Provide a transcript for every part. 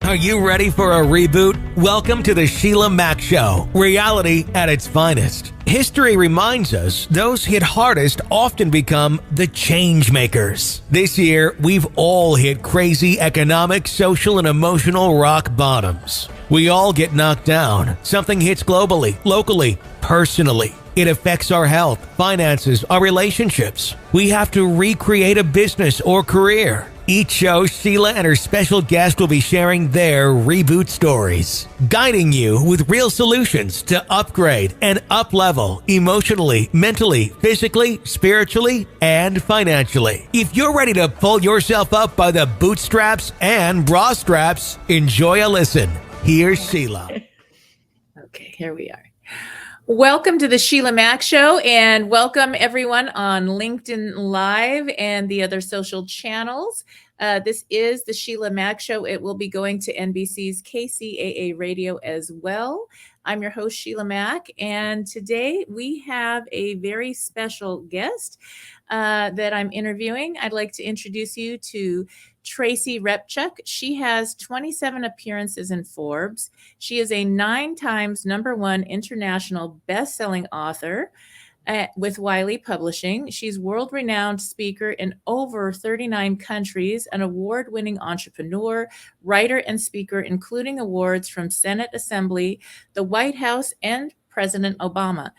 Are you ready for a reboot? Welcome to the Sheila Mac Show, reality at its finest. History reminds us those hit hardest often become the change makers. This year, we've all hit crazy economic, social, and emotional rock bottoms. We all get knocked down. Something hits globally, locally, personally. It affects our health, finances, our relationships. We have to recreate a business or career. Each show, Sheila and her special guest will be sharing their reboot stories, guiding you with real solutions to upgrade and up-level emotionally, mentally, physically, spiritually, and financially. If you're ready to pull yourself up by the bootstraps and bra straps, enjoy a listen. Here's Sheila. Okay, here we are. Welcome to the Sheila Mac Show, and welcome everyone on LinkedIn Live and the other social channels. This is the Sheila Mac Show. It will be going to NBC's KCAA Radio as well. I'm your host, Sheila Mac, and today we have a very special guest that I'm interviewing. I'd like to introduce you to Tracy Repchuk. She has 27 appearances in Forbes. She is a 9 times #1 international best-selling author with Wiley Publishing. She's world-renowned speaker in over 39 countries, an award-winning entrepreneur, writer, and speaker, including awards from Senate Assembly, the White House, and President Obama.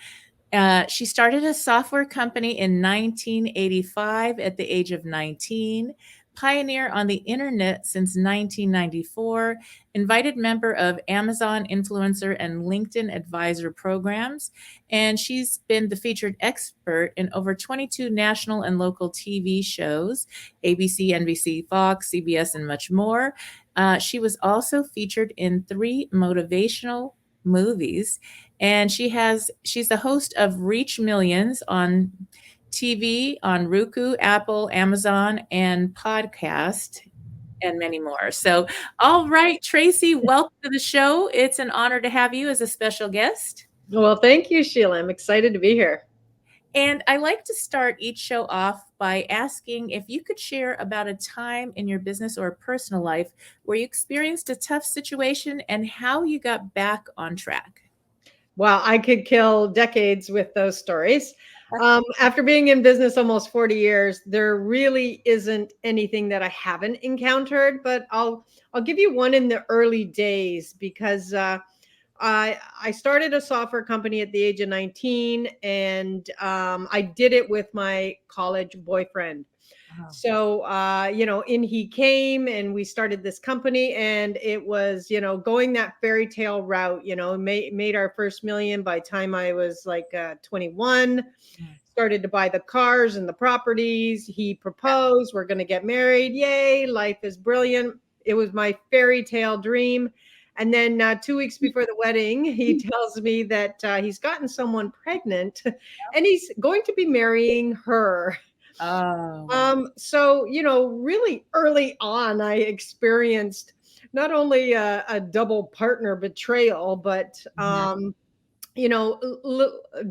She started a software company in 1985 at the age of 19. Pioneer on the internet since 1994, invited member of Amazon Influencer and LinkedIn Advisor programs, and she's been the featured expert in over 22 national and local TV shows, ABC, NBC, Fox, CBS, and much more. She was also featured in 3 motivational movies, and she's the host of Reach Millions on TV, on Roku, Apple, Amazon, and podcast, and many more. So, all right, Tracy, welcome to the show. It's an honor to have you as a special guest. Well, thank you, Sheila. I'm excited to be here. And I like to start each show off by asking if you could share about a time in your business or personal life where you experienced a tough situation and how you got back on track. Wow, I could kill decades with those stories. After being in business almost 40 years, there really isn't anything that I haven't encountered, but I'll give you one in the early days because I started a software company at the age of 19, and I did it with my college boyfriend. Wow. So, in he came and we started this company, and it was, going that fairy tale route, made our first million by the time I was like 21, started to buy the cars and the properties. He proposed, we're going to get married. Yay. Life is brilliant. It was my fairy tale dream. And then 2 weeks before the wedding, he tells me that he's gotten someone pregnant and he's going to be marrying her. So, really early on, I experienced not only a double partner betrayal, but,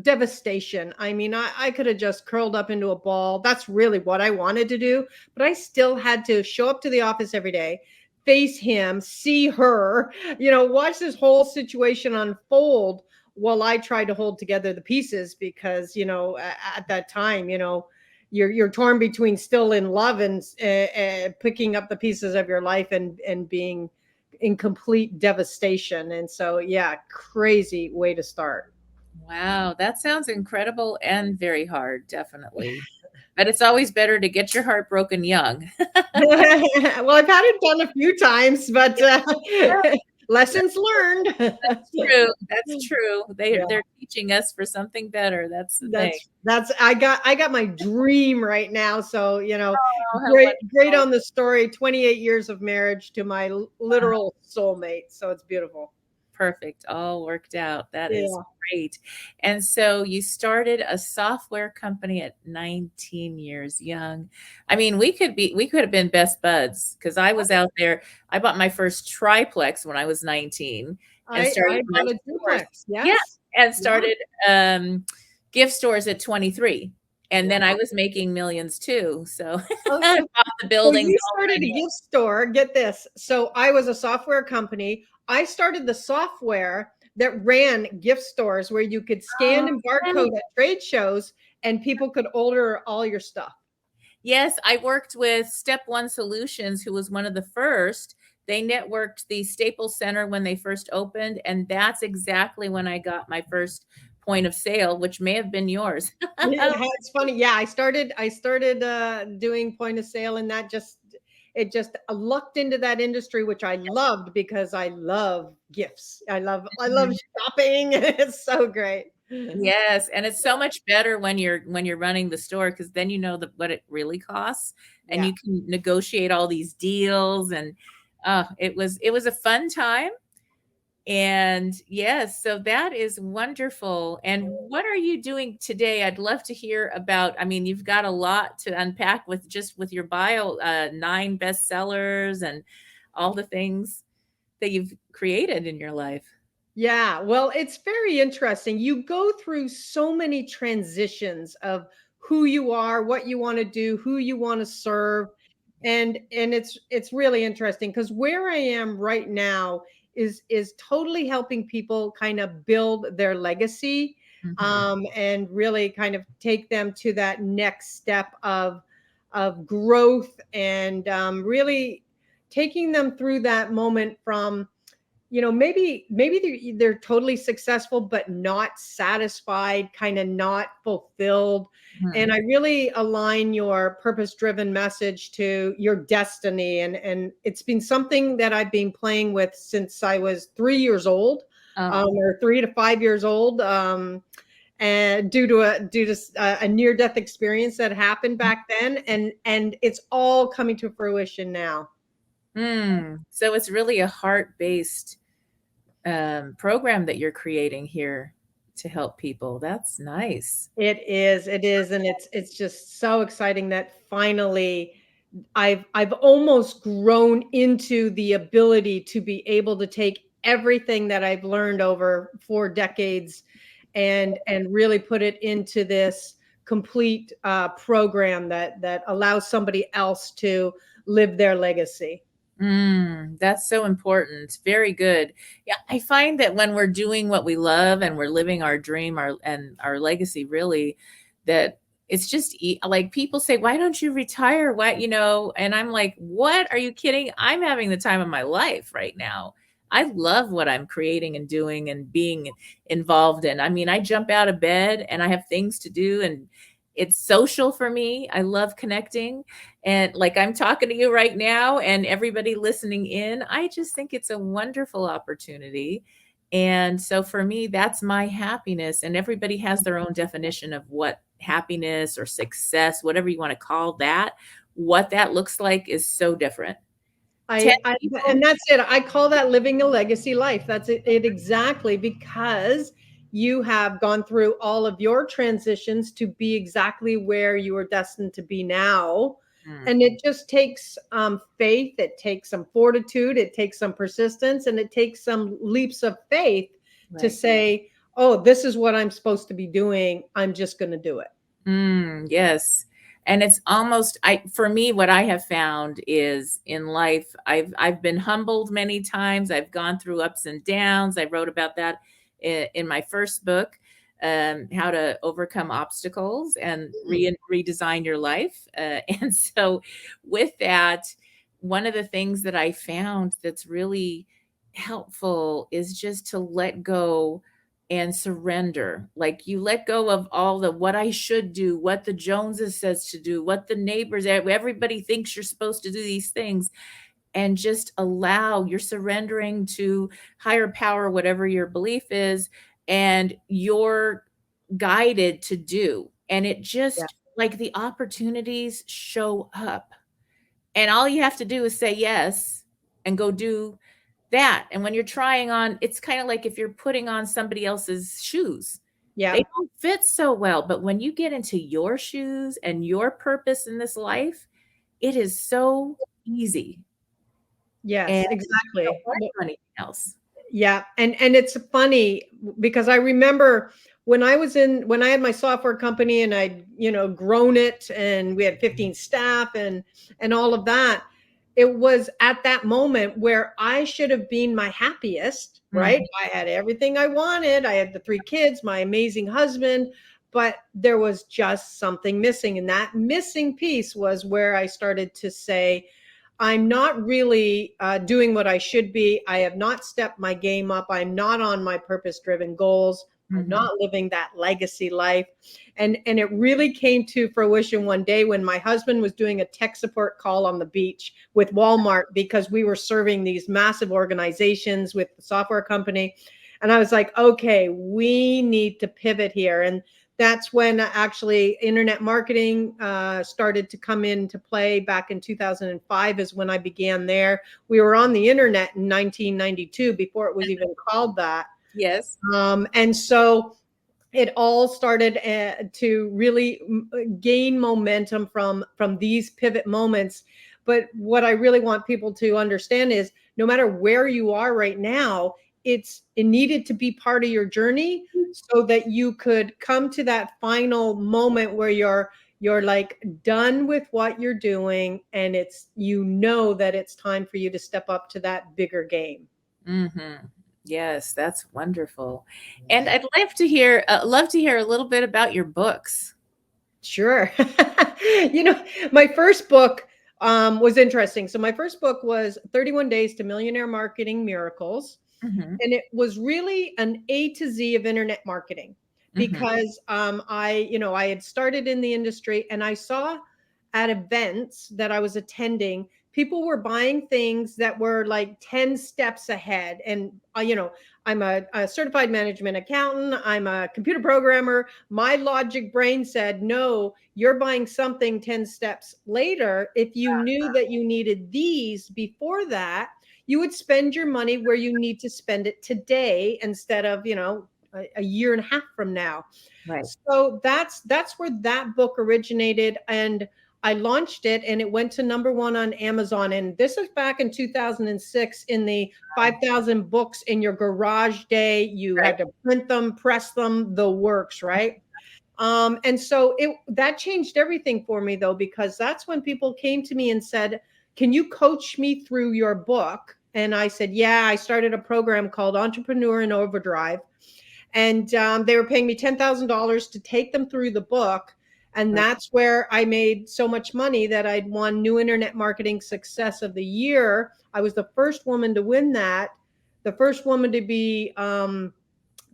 devastation. I mean, I could have just curled up into a ball. That's really what I wanted to do. But I still had to show up to the office every day, face him, see her, watch this whole situation unfold while I tried to hold together the pieces because, at that time, you're torn between still in love and picking up the pieces of your life and being in complete devastation. And so, yeah, crazy way to start. Wow, that sounds incredible and very hard, definitely. But it's always better to get your heart broken young. Well, I've had it done a few times, but lessons learned. That's true. That's true. They're teaching us for something better. That's the thing. I got my dream right now. So, great on the story. 28 years of marriage to my literal soulmate. So it's beautiful. Perfect. All worked out. That is great. And so you started a software company at 19 years young. I mean, we could have been best buds because I was out there. I bought my first triplex when I was 19 and started I bought a duplex. Yes. And started gift stores at 23. And then I was making millions too. So Oh, bought the buildings. you started a gift store. Get this. So I was a software company. I started the software that ran gift stores where you could scan and barcode at trade shows and people could order all your stuff. Yes, I worked with Step One Solutions, who was one of the first. They networked the Staples Center when they first opened, and that's exactly when I got my first point of sale, which may have been yours. Yeah, it's funny. Yeah, I started doing point of sale, and it just lucked into that industry, which I loved because I love gifts. I love shopping. It's so great. Yes, and it's so much better when you're running the store, because then you know what it really costs, and Yeah. you can negotiate all these deals. And it was a fun time. And yes, so that is wonderful. And what are you doing today? I'd love to hear about. I mean, you've got a lot to unpack with your bio, 9 bestsellers and all the things that you've created in your life. Yeah, well, it's very interesting. You go through so many transitions of who you are, what you want to do, who you want to serve, and it's really interesting because where I am right now is totally helping people kind of build their legacy, Mhm. and really kind of take them to that next step of growth, and really taking them through that moment from, maybe they're totally successful but not satisfied, kind of not fulfilled. Mhm. And I really align your purpose driven message to your destiny, and it's been something that I've been playing with since I was 3 years old, Oh. or 3 to 5 years old, and due to a near death experience that happened back then, and it's all coming to fruition now. So it's really a heart-based program that you're creating here to help people. That's nice. It is, and it's just so exciting that finally I've almost grown into the ability to be able to take everything that I've learned over 4 decades and really put it into this complete program that allows somebody else to live their legacy. That's so important. Very good. Yeah, I find that when we're doing what we love and we're living our dream, our legacy, really, that it's just like people say, "Why don't you retire?" And I'm like, "What? Are you kidding? I'm having the time of my life right now. I love what I'm creating and doing and being involved in. I mean, I jump out of bed and I have things to do, and it's social for me. I love connecting, and like I'm talking to you right now and everybody listening in, I just think it's a wonderful opportunity. And so for me, that's my happiness. And everybody has their own definition of what happiness or success, whatever you want to call that, what that looks like is so different. 10 I people. and that's it. I call that living a legacy life. That's it exactly, because you have gone through all of your transitions to be exactly where you are destined to be now. Mm, And it just takes faith, it takes some fortitude, it takes some persistence, and it takes some leaps of faith to right. say, oh, this is what I'm supposed to be doing. I'm just going to do it. Yes. And it's almost for me, what I have found is in life, I've been humbled many times. I've gone through ups and downs. I wrote about that in my first book, how to overcome obstacles and redesign your life. And so with that, one of the things that I found that's really helpful is just to let go and surrender. Like you let go of all the what I should do, what the Joneses says to do, what the neighbors, everybody thinks you're supposed to do these things, and just allow, you're surrendering to higher power, whatever your belief is, and you're guided to do. And it Yeah. just like the opportunities show up. And all you have to do is say yes and go do that. And when you're trying on, it's kind of like if you're putting on somebody else's shoes, Yeah. they don't fit so well. But when you get into your shoes and your purpose in this life, it is so easy. And Yes, you don't exactly. want to do anything else. Yeah, and it's funny because I remember when I had my software company and I'd, grown it, and we had 15 staff and all of that, it was at that moment where I should have been my happiest, right? I had everything I wanted. I had the 3 kids, my amazing husband, but there was just something missing. And that missing piece was where I started to say, I'm not really doing what I should be. I have not stepped my game up. I'm not on my purpose-driven goals. I'm not living that legacy life. And it really came to fruition one day when my husband was doing a tech support call on the beach with Walmart, because we were serving these massive organizations with the software company. And I was like, okay, we need to pivot here. And that's when actually internet marketing started to come into play. Back in 2005 is when I began there. We were on the internet in 1992 before it was even called that. Yes. And so it all started to really gain momentum from these pivot moments. But what I really want people to understand is, no matter where you are right now, it needed to be part of your journey so that you could come to that final moment where you're like done with what you're doing, and it's, that it's time for you to step up to that bigger game. Yes, that's wonderful. And I'd love to hear a little bit about your books. Sure. My first book was interesting. So my first book was 31 Days to Millionaire Marketing Miracles. And it was really an A to Z of internet marketing, because I had started in the industry, and I saw at events that I was attending, people were buying things that were like 10 steps ahead. And, I'm a certified management accountant. I'm a computer programmer. My logic brain said, no, you're buying something 10 steps later. If you knew that you needed these before that, you would spend your money where you need to spend it today instead of, a year and a half from now. Right. So that's where that book originated. And I launched it, and it went to #1 on Amazon. And this is back in 2006, in the 5,000 books in your garage day. You had to print them, press them, the works, right? And so that changed everything for me, though, because that's when people came to me and said, can you coach me through your book? And I said, yeah. I started a program called Entrepreneur in Overdrive. And they were paying me $10,000 to take them through the book. And that's where I made so much money that I'd won New Internet Marketing Success of the Year. I was the first woman to win that, the first woman to be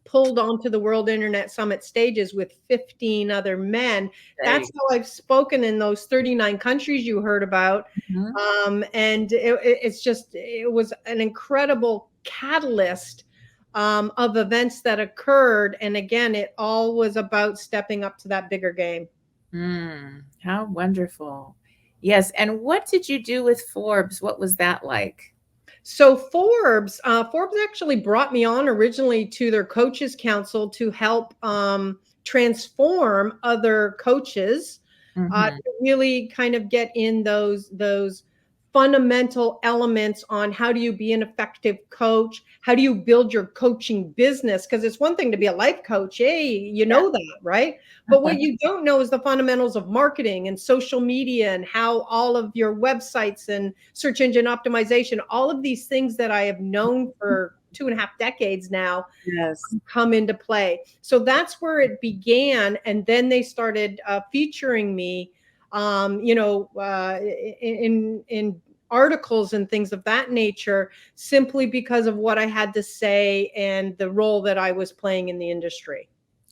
pulled onto the World Internet Summit stages with 15 other men. That's how I've spoken in those 39 countries you heard about. And it was an incredible catalyst of events that occurred. And again, it all was about stepping up to that bigger game. How wonderful. Yes. And what did you do with Forbes? What was that like? So Forbes actually brought me on originally to their coaches council to help transform other coaches, to really kind of get in those fundamental elements on how do you be an effective coach? How do you build your coaching business? Because it's one thing to be a life coach. Hey, know that, right? But what you don't know is the fundamentals of marketing and social media, and how all of your websites and search engine optimization, all of these things that I have known for 2.5 decades now, come into play. So that's where it began. And then they started featuring me in articles and things of that nature, simply because of what I had to say and the role that I was playing in the industry.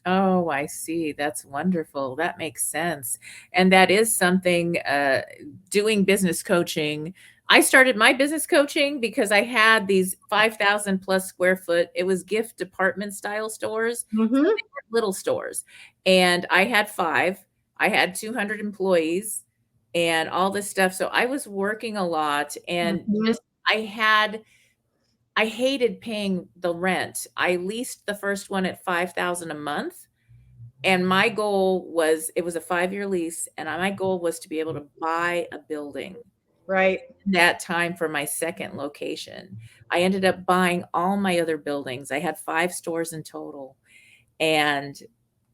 Oh, I see. That's wonderful. That makes sense. And that is something, doing business coaching. I started my business coaching because I had these 5,000 plus square foot, it was gift department style stores, so they were little stores. And I had 5. I had 200 employees and all this stuff. So I was working a lot, and I hated paying the rent. I leased the first one at $5,000 a month. And my goal was, it was a 5-year lease. And my goal was to be able to buy a building. Right. That time for my second location. I ended up buying all my other buildings. I had 5 stores in total. And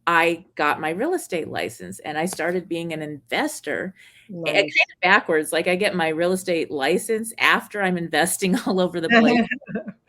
I got my real estate license and I started being an investor. Kind Nice. of backwards. Like I get my real estate license after I'm investing all over the place.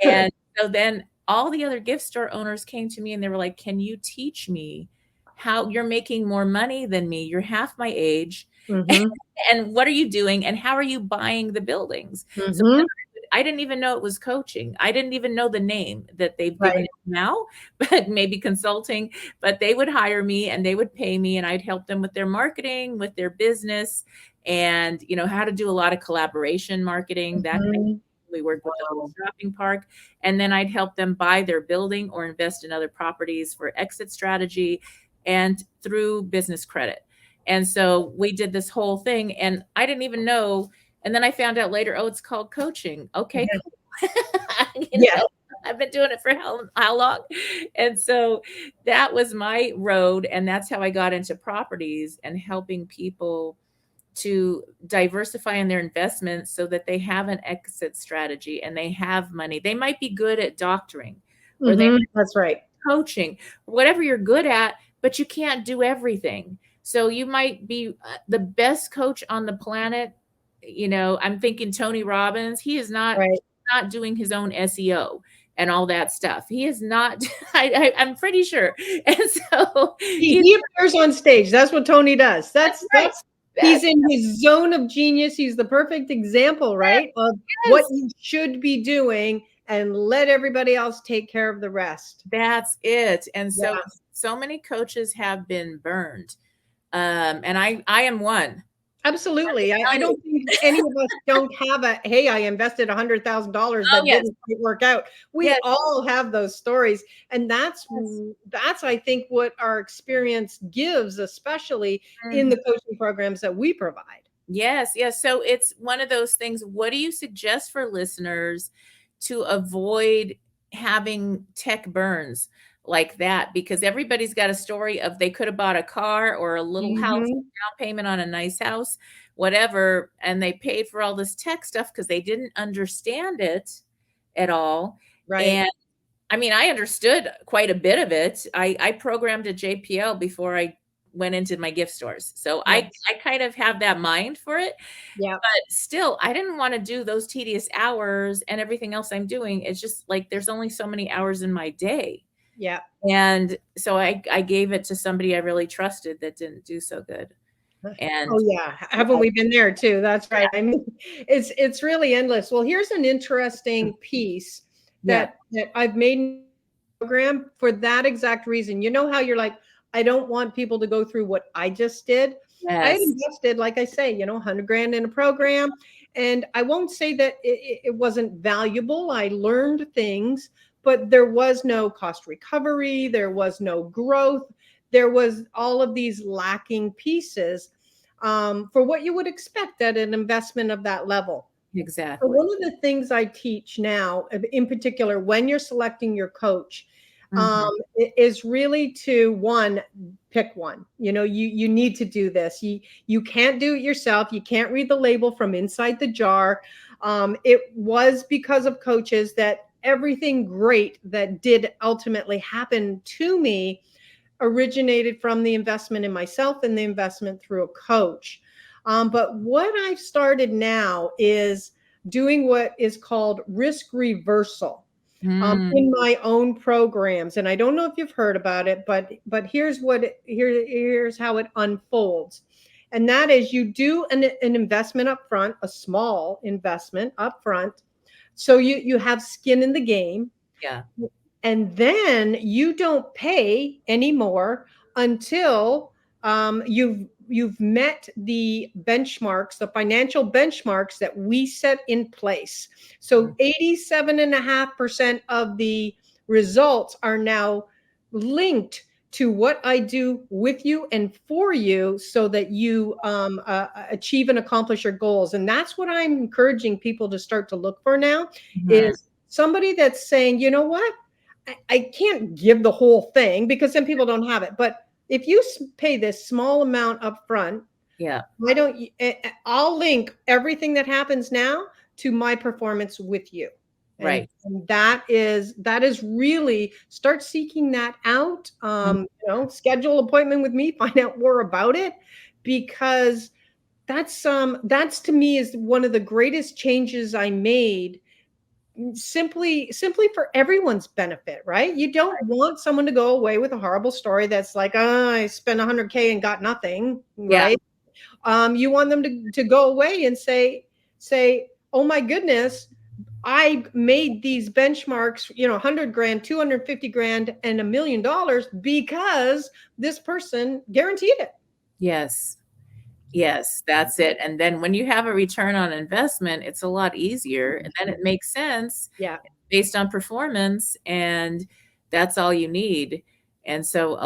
And so then all the other gift store owners came to me and they were like, can you teach me how you're making more money than me? You're half my age. And what are you doing? And how are you buying the buildings? So I didn't even know it was coaching. I didn't even know the name that they've given it now, but maybe consulting. But they would hire me and they would pay me and I'd help them with their marketing, with their business, and how to do a lot of collaboration marketing. That we worked with the whole shopping park, and then I'd help them buy their building or invest in other properties for exit strategy and through business credit. And so we did this whole thing and I didn't even know. And then I found out later, oh, it's called coaching. Okay, cool. I've been doing it for how long? And so that was my road. And that's how I got into properties and helping people to diversify in their investments so that they have an exit strategy and they have money. They might be good at doctoring or that's right. Coaching, whatever you're good at, but you can't do everything. So you might be the best coach on the planet. I'm thinking Tony Robbins. He is not doing his own SEO and all that stuff. He is not. I'm pretty sure. And so he appears on stage. That's what Tony does. That's he's in his zone of genius. He's the perfect example, right, of what you should be doing, and let everybody else take care of the rest. That's it. And so many coaches have been burned. And I am one. Absolutely. I don't think any of us don't have hey, I invested $100,000 that didn't quite work out. We all have those stories. And that's, I think, what our experience gives, especially in the coaching programs that we provide. Yes. So it's one of those things. What do you suggest for listeners to avoid having tech burns like that? Because everybody's got a story of they could have bought a car or a little house, down payment on a nice house, whatever, and they paid for all this tech stuff because they didn't understand it at all. Right. And I mean, I understood quite a bit of it. I programmed a JPL before I went into my gift stores. So I kind of have that mind for it. Yeah. But still, I didn't want to do those tedious hours and everything else I'm doing. It's just like there's only so many hours in my day. Yeah. And so I gave it to somebody I really trusted that didn't do so good. And haven't we been there too? That's right. I mean, it's really endless. Well, here's an interesting piece that I've made in the program for that exact reason. You know how you're like, I don't want people to go through what I just did. Yes. I invested, like I say, $100,000 in a program, and I won't say that it wasn't valuable. I learned things, but there was no cost recovery. There was no growth. There was all of these lacking pieces for what you would expect at an investment of that level. Exactly. So one of the things I teach now, in particular, when you're selecting your coach, is really to pick one. You need to do this. You can't do it yourself. You can't read the label from inside the jar. It was because of coaches that everything great that did ultimately happen to me originated from the investment in myself and the investment through a coach. But what I've started now is doing what is called risk reversal in my own programs. And I don't know if you've heard about it, but here's how it unfolds. And that is, you do an investment up front, a small investment up front. So you have skin in the game. Yeah. And then you don't pay anymore until you've met the benchmarks, the financial benchmarks that we set in place. So 87.5% of the results are now linked to what I do with you and for you so that you achieve and accomplish your goals. And that's what I'm encouraging people to start to look for now, is somebody that's saying, you know what? I can't give the whole thing because then people don't have it. But if you pay this small amount up front, I'll link everything that happens now to my performance with you. Right. And that is really, start seeking that out. Schedule appointment with me, find out more about it, because that's to me is one of the greatest changes I made, simply for everyone's benefit, right? You don't want someone to go away with a horrible story that's like, oh, I spent 100K and got nothing, Yeah. right? You want them to go away and say, oh my goodness, I made these benchmarks, 100 grand, 250 grand, and $1 million because this person guaranteed it. Yes. Yes, that's it. And then when you have a return on investment, it's a lot easier. And then it makes sense Yeah. based on performance. And that's all you need. And so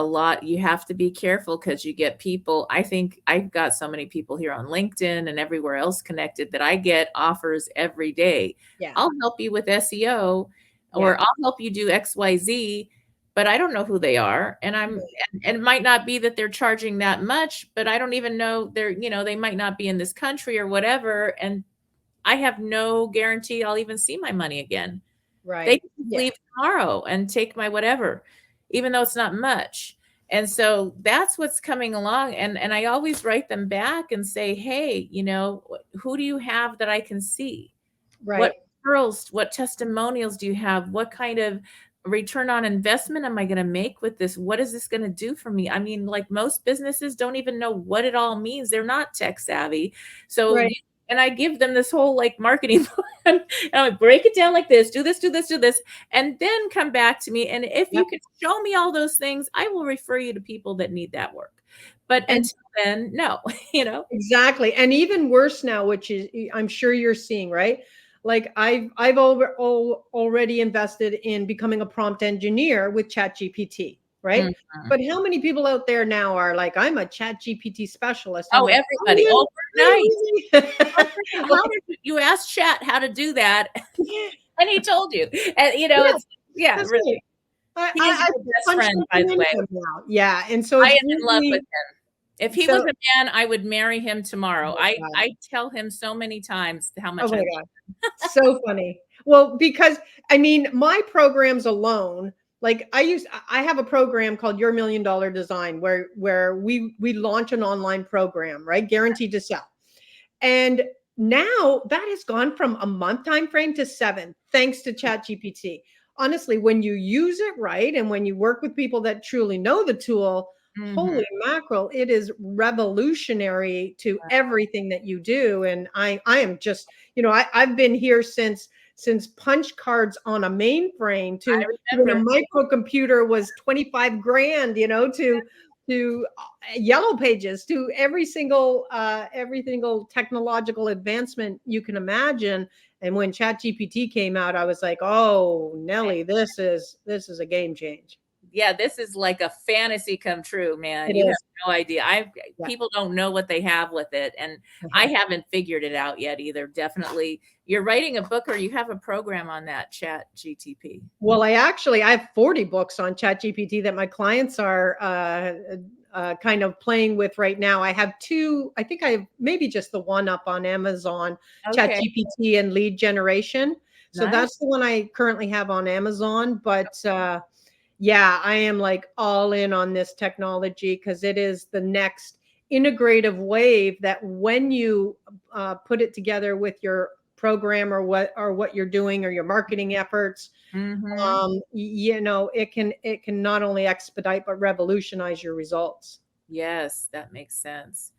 you have to be careful, because you get people. I think I've got so many people here on LinkedIn and everywhere else connected that I get offers every day. Yeah. I'll help you with SEO, or Yeah. I'll help you do XYZ, but I don't know who they are. And and it might not be that they're charging that much, but I don't even know they might not be in this country or whatever. And I have no guarantee I'll even see my money again. They Right. can Yeah. leave tomorrow and take my whatever, even though it's not much. And so that's what's coming along. And I always write them back and say, hey, who do you have that I can see? What Right. referrals, what testimonials do you have? What kind of return on investment am I going to make with this? What is this going to do for me? I mean, like, most businesses don't even know what it all means. They're not tech savvy. So, Right. and I give them this whole like marketing plan, and I break it down like this, do this, do this, do this, and then come back to me. And if you can show me all those things, I will refer you to people that need that work. But And until then, no, exactly. And even worse now, which is, I'm sure you're seeing, right? Like, I've already invested in becoming a prompt engineer with ChatGPT, right? Mhm. But how many people out there now are like, I'm a ChatGPT specialist? I'm Oh, like, everybody oh, overnight. really? How did you ask Chat how to do that? And he told you. And it's That's really. right. He is I my best punched friend, up by an the way. income now. Yeah. And so I it's am in love with really, him. If he so, was a man, I would marry him tomorrow. oh my God. I tell him so many times how Oh much my I God. So funny. Well, because I mean, my programs alone, like I have a program called Your $1 Million Design, where we launch an online program, right? Guaranteed to sell. And now that has gone from a month time frame to 7, thanks to ChatGPT. Honestly, when you use it right, and when you work with people that truly know the tool, Mhm. holy mackerel, it is revolutionary to everything that you do. And I am just, I've been here since punch cards on a mainframe to I when a remember. microcomputer was 25 grand, to yellow pages, to every single technological advancement you can imagine. And when ChatGPT came out, I was like, oh Nelly, this is a game change. Yeah, this is like a fantasy come true, man. It You have is. no idea. Yeah. People don't know what they have with it, and I Uh-huh. haven't figured it out yet either. Definitely, you're writing a book, or you have a program on that Chat GTP. Well, I have 40 books on ChatGPT that my clients are kind of playing with right now. I have 2. I think I have maybe just the one up on Amazon, Okay, ChatGPT and lead generation. So nice. that's the one I currently have on Amazon. But yeah, I am like all in on this technology, because it is the next integrative wave that when you put it together with your program, or what you're doing, or your marketing efforts, Mhm. it can not only expedite but revolutionize your results. Yes, that makes sense.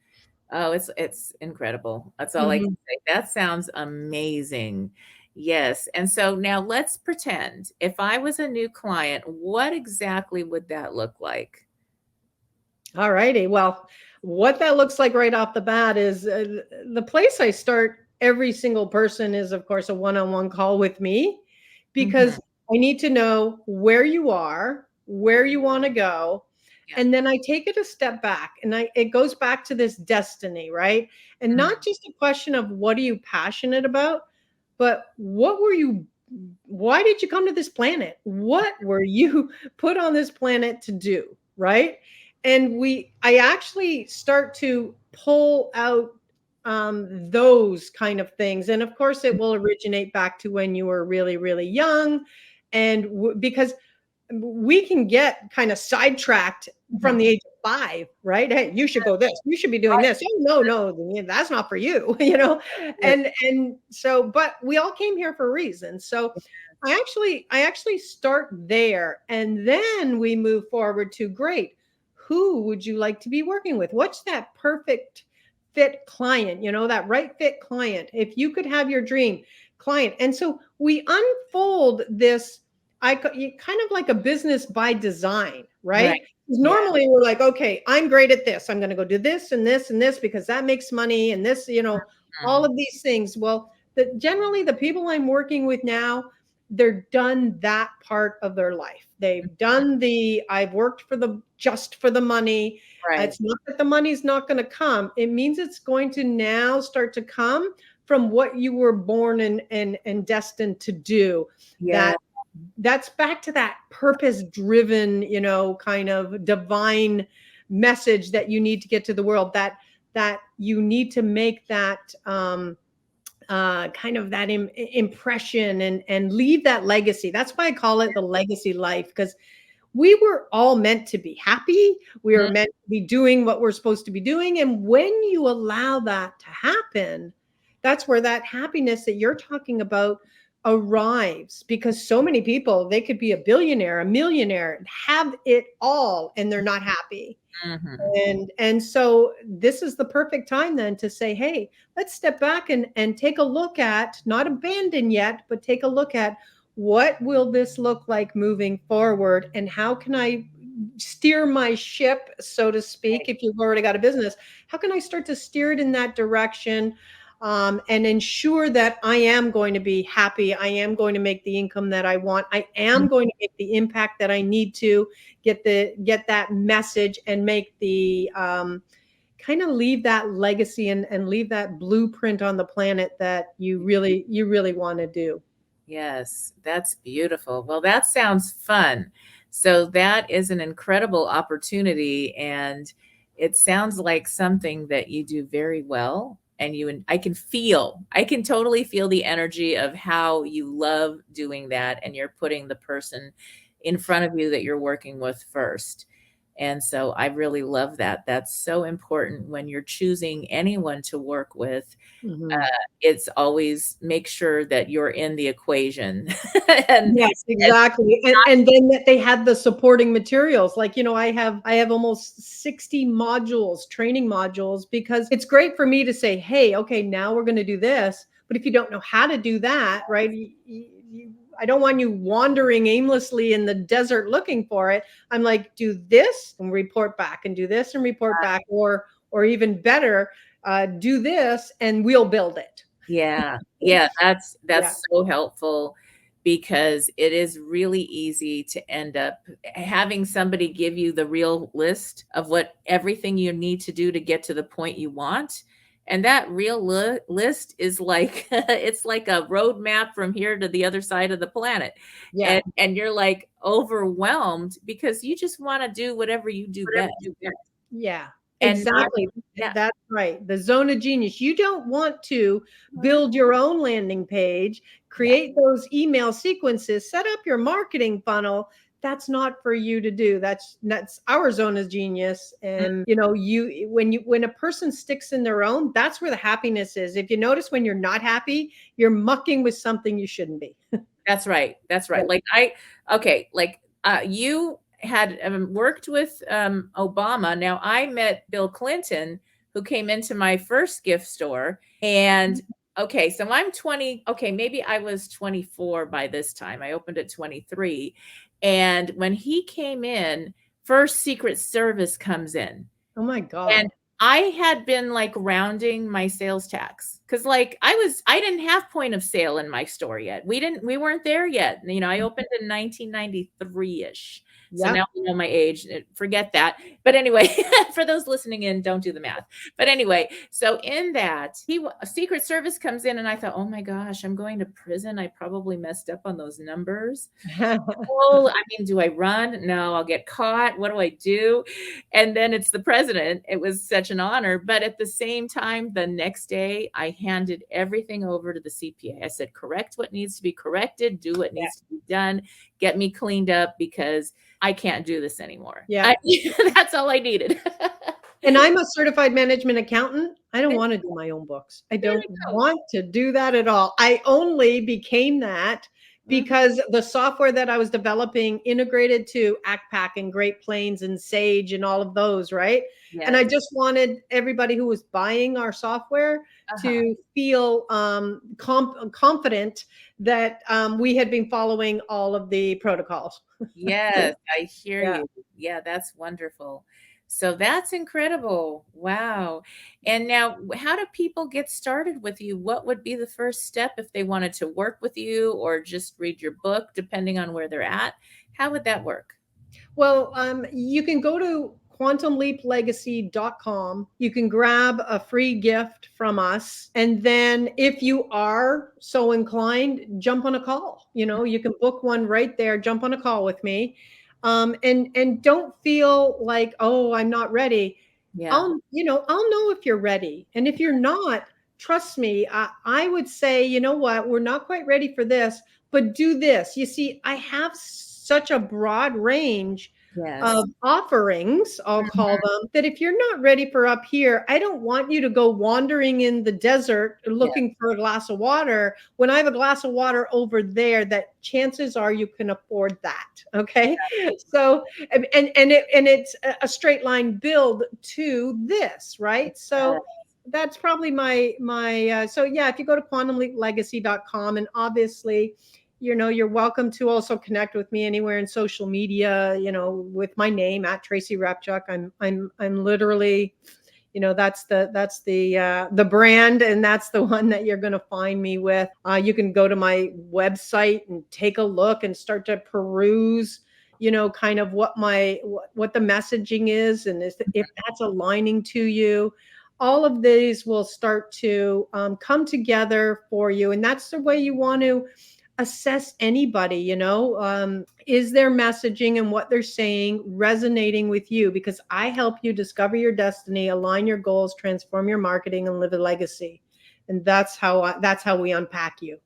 Oh, it's incredible. That's all I can Mhm. say. That sounds amazing. Yes. And so now let's pretend if I was a new client, what exactly would that look like? All righty. Well, what that looks like right off the bat is, the place I start every single person is, of course, a one-on-one call with me, Mhm. because I need to know where you are, where you want to go. Yeah. And then I take it a step back, and it goes back to this destiny, right? And Mm. not just a question of what are you passionate about, but why did you come to this planet? What were you put on this planet to do, right? And I actually start to pull out those kind of things. And of course, it will originate back to when you were really, really young. And because we can get kind of sidetracked from the age of 5, right? Hey, you should go this, you should be doing this. Oh, no, that's not for you, and so, but we all came here for a reason. So I actually start there, and then we move forward to, great, who would you like to be working with? What's that perfect fit client, that right fit client? If you could have your dream client. And so we unfold this, kind of like a business by design, right? Because normally we're like, okay, I'm great at this. I'm going to go do this and this and this because that makes money, and this, all of these things. Well, generally the people I'm working with now, they're done that part of their life. They've done I've worked just for the money. Right. It's not that the money's not going to come. It means it's going to now start to come from what you were born and destined to do. Yeah. That's back to that purpose driven, kind of divine message that you need to get to the world, that you need to make that, kind of that impression and leave that legacy. That's why I call it the legacy life, because we were all meant to be happy. We are meant to be doing what we're supposed to be doing. And when you allow that to happen, that's where that happiness that you're talking about arrives, because so many people, they could be a billionaire, a millionaire, have it all, and they're not happy. And so this is the perfect time then to say, hey, let's step back and take a look at, not abandon yet, but take a look at, what will this look like moving forward, and how can I steer my ship, so to speak? If you've already got a business, how can I start to steer it in that direction, and ensure that I am going to be happy, I am going to make the income that I want, I am going to make the impact that I need to get that message, and make the kind of leave that legacy and leave that blueprint on the planet that you really want to do. Yes, that's beautiful. Well, that sounds fun. So that is an incredible opportunity, and it sounds like something that you do very well. And I can totally feel the energy of how you love doing that, and you're putting the person in front of you that you're working with first. And so I really love that. That's so important when you're choosing anyone to work with. It's always make sure that you're in the equation. and, Yes, exactly. And then that they have the supporting materials. Like, I have almost 60 modules, training modules, because it's great for me to say, hey, okay, now we're going to do this. But if you don't know how to do that, right? I don't want you wandering aimlessly in the desert looking for it. I'm like, do this and report back, and do this and report back, or even better, do this and we'll build it. Yeah. That's so helpful, because it is really easy to end up having somebody give you the real list of what everything you need to do to get to the point you want. And that real list is like, it's like a roadmap from here to the other side of the planet. Yeah. And you're like overwhelmed because you just want to do whatever you do best. Yeah. And Exactly. That's right. The zone of genius. You don't want to build your own landing page, create those email sequences, set up your marketing funnel. That's not for you to do. That's our zone of genius. And when a person sticks in their own, that's where the happiness is. If you notice, when you're not happy, you're mucking with something you shouldn't be. That's right. You had worked with Obama. Now, I met Bill Clinton, who came into my first gift store. And okay, so I'm 20. Okay, maybe I was 24 by this time. I opened at 23. And when he came in, first Secret Service comes in. Oh my God. And I had been like rounding my sales tax. Because like I didn't have point of sale in my store yet. We weren't there yet. You know, I opened in 1993-ish. So Yep. now we know my age. Forget that. But anyway, for those listening in, don't do the math. But anyway, so in that, Secret Service comes in and I thought, oh my gosh, I'm going to prison. I probably messed up on those numbers. Oh, I mean, do I run? No, I'll get caught. What do I do? And then it's the president. It was such an honor. But at the same time, the next day, I handed everything over to the CPA. I said, correct what needs to be corrected, do what needs to be done, get me cleaned up because I can't do this anymore. Yeah. That's all I needed. And I'm a certified management accountant. I don't There want to do my own books. I there don't we go. want to do that at all. I only became that because the software that I was developing integrated to ACPAC and Great Plains and Sage and all of those, right? And I Yes. just wanted everybody who was buying our software to feel confident that we had been following all of the protocols. Yes, I hear Yeah. you. Yeah, that's wonderful. So that's incredible. Wow. And now, how do people get started with you? What would be the first step if they wanted to work with you or just read your book, depending on where they're at? How would that work? Well, you can go to quantumleaplegacy.com. You can grab a free gift from us. And then if you are so inclined, jump on a call. You know, you can book one right there, jump on a call with me. And don't feel like, oh, I'm not ready. Yeah. I'll know if you're ready. And if you're not, trust me, I would say, you know what, we're not quite ready for this, but do this. You see, I have such a broad range Yes. of offerings, I'll call them, that if you're not ready for up here, I don't want you to go wandering in the desert Yeah. looking for a glass of water when I have a glass of water over there that chances are you can afford that. Okay. So and it's a straight line build to this, right? So that's probably my so yeah, if you go to quantumleaplegacy.com, and obviously, you're welcome to also connect with me anywhere in social media, with my name at Tracy Repchuk. I'm literally, that's the brand, and that's the one that you're going to find me with. You can go to my website and take a look and start to peruse, kind of what the messaging is, and if that's aligning to you. All of these will start to come together for you, and that's the way you want to assess anybody. Is their messaging and what they're saying resonating with you? Because I help you discover your destiny, align your goals, transform your marketing, and live a legacy. And that's how we unpack you.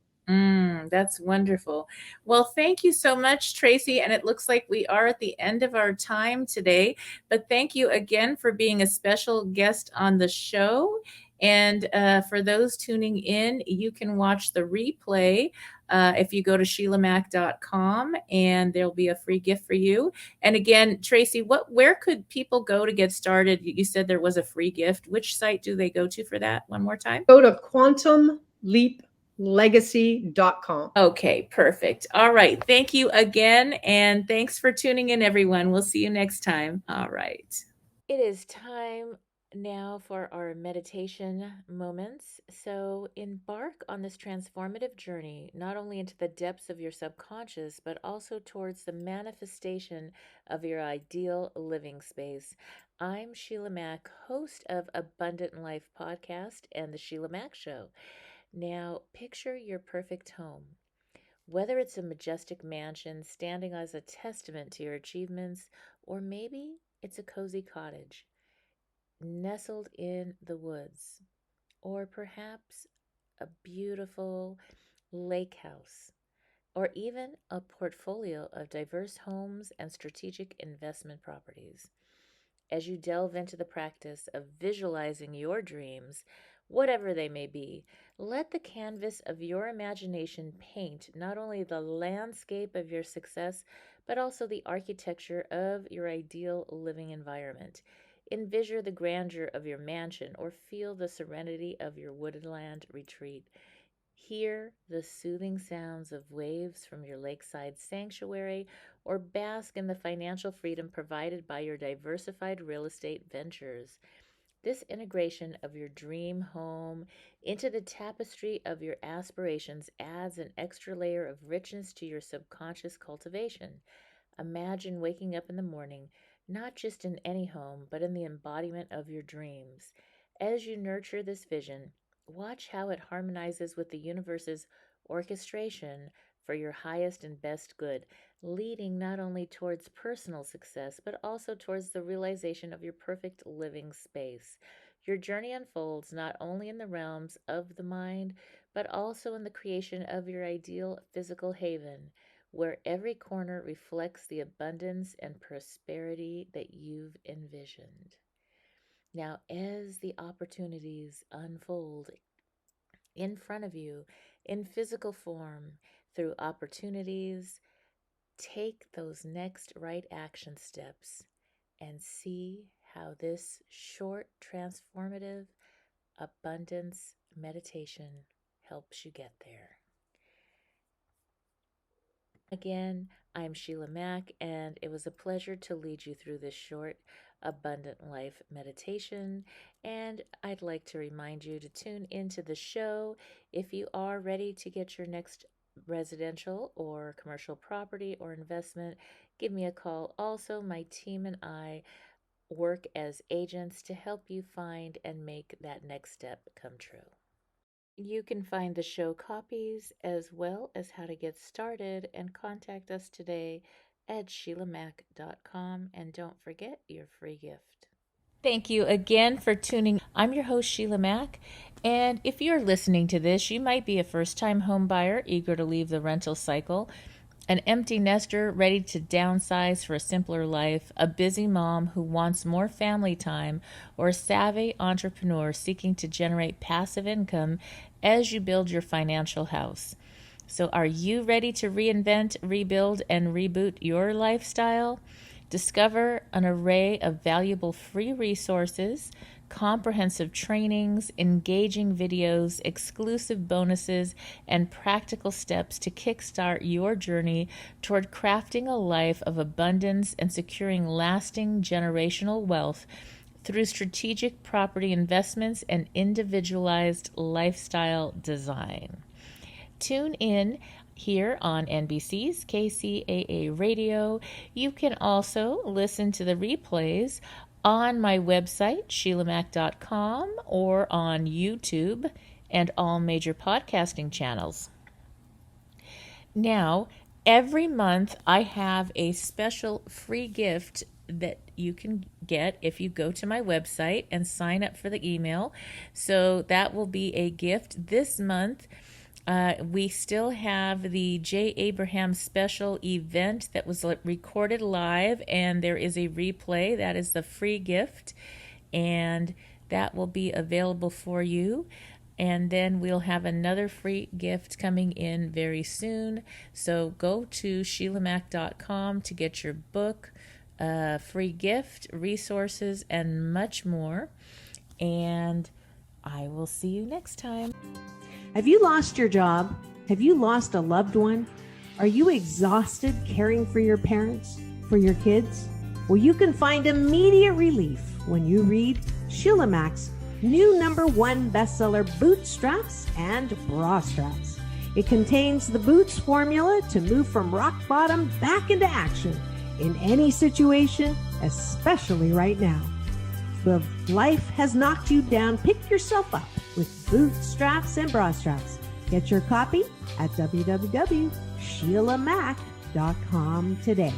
That's wonderful. Well, thank you so much, Tracy. And it looks like we are at the end of our time today. But thank you again for being a special guest on the show. And for those tuning in, you can watch the replay if you go to sheilamac.com, and there'll be a free gift for you. And again, Tracy, where could people go to get started? You said there was a free gift. Which site do they go to for that? One more time. Go to quantumleaplegacy.com. Okay, perfect. All right. Thank you again. And thanks for tuning in, everyone. We'll see you next time. All right. It is time now for our meditation moments. So embark on this transformative journey, not only into the depths of your subconscious, but also towards the manifestation of your ideal living space. I'm Sheila Mac, host of Abundant Life Podcast and the Sheila Mac Show. Now, picture your perfect home. Whether it's a majestic mansion standing as a testament to your achievements, or maybe it's a cozy cottage nestled in the woods, or perhaps a beautiful lake house, or even a portfolio of diverse homes and strategic investment properties. As you delve into the practice of visualizing your dreams, whatever they may be, let the canvas of your imagination paint not only the landscape of your success, but also the architecture of your ideal living environment. Envision the grandeur of your mansion or feel the serenity of your woodland retreat. Hear the soothing sounds of waves from your lakeside sanctuary, or bask in the financial freedom provided by your diversified real estate ventures. This integration of your dream home into the tapestry of your aspirations adds an extra layer of richness to your subconscious cultivation. Imagine waking up in the morning, not just in any home, but in the embodiment of your dreams. As you nurture this vision, watch how it harmonizes with the universe's orchestration for your highest and best good, leading not only towards personal success, but also towards the realization of your perfect living space. Your journey unfolds not only in the realms of the mind, but also in the creation of your ideal physical haven, where every corner reflects the abundance and prosperity that you've envisioned. Now, as the opportunities unfold in front of you in physical form through opportunities, take those next right action steps and see how this short, transformative abundance meditation helps you get there. Again, I'm Sheila Mac, and it was a pleasure to lead you through this short, abundant life meditation. And I'd like to remind you to tune into the show if you are ready to get your next residential or commercial property or investment. Give me a call. Also, my team and I work as agents to help you find and make that next step come true. You can find the show copies as well as how to get started and contact us today at sheilamac.com. And don't forget your free gift. Thank you again for tuning. I'm your host, Sheila Mac. And if you're listening to this, you might be a first-time home buyer eager to leave the rental cycle, an empty nester ready to downsize for a simpler life, a busy mom who wants more family time, or a savvy entrepreneur seeking to generate passive income as you build your financial house. So are you ready to reinvent, rebuild, and reboot your lifestyle? Discover an array of valuable free resources, comprehensive trainings, engaging videos, exclusive bonuses, and practical steps to kickstart your journey toward crafting a life of abundance and securing lasting generational wealth through strategic property investments and individualized lifestyle design. Tune in here on NBC's KCAA Radio. You can also listen to the replays on my website, sheilamac.com, or on YouTube and all major podcasting channels. Now, every month I have a special free gift that you can get if you go to my website and sign up for the email. So that will be a gift this month. We still have the J. Abraham special event that was recorded live, and there is a replay. That is the free gift, and that will be available for you. And then we'll have another free gift coming in very soon. So go to sheilamac.com to get your book, free gift, resources, and much more. And I will see you next time. Have you lost your job? Have you lost a loved one? Are you exhausted caring for your parents, for your kids? Well, you can find immediate relief when you read Sheila Mac's new #1 bestseller, Bootstraps and Bra Straps. It contains the Boots formula to move from rock bottom back into action in any situation, especially right now. If life has knocked you down, pick yourself up with Bootstraps and Bra Straps. Get your copy at www.sheilamac.com today.